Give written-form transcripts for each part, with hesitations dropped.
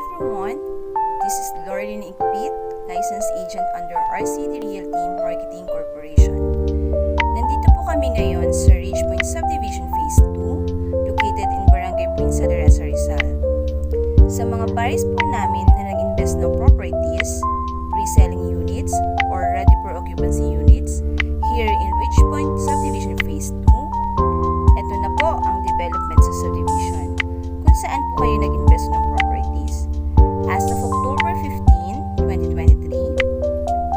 everyone, this is Laureline Igpit, licensed agent under RCD Realty Marketing Corporation. Nandito po kami ngayon sa Ridgepoint Subdivision Phase 2, located in Barangay Puinsa de Reza, Rizal. Sa mga buyers po namin na nag-invest ng properties, reselling units, or ready for occupancy units, here in Ridgepoint Subdivision Phase 2, ito na po ang development sa subdivision, kung saan po kayo nag-invest ng properties. As of October 15, 2023,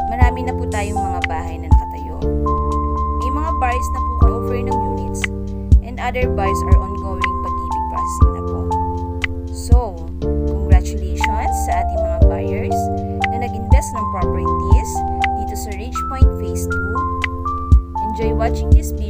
marami na po tayong mga bahay na nakatayo. May mga buyers na po offer ng units, and other buyers are ongoing pag-ibig processing na po. So, congratulations sa ating mga buyers na nag-invest ng properties dito sa Ridgepoint Phase 2. Enjoy watching this video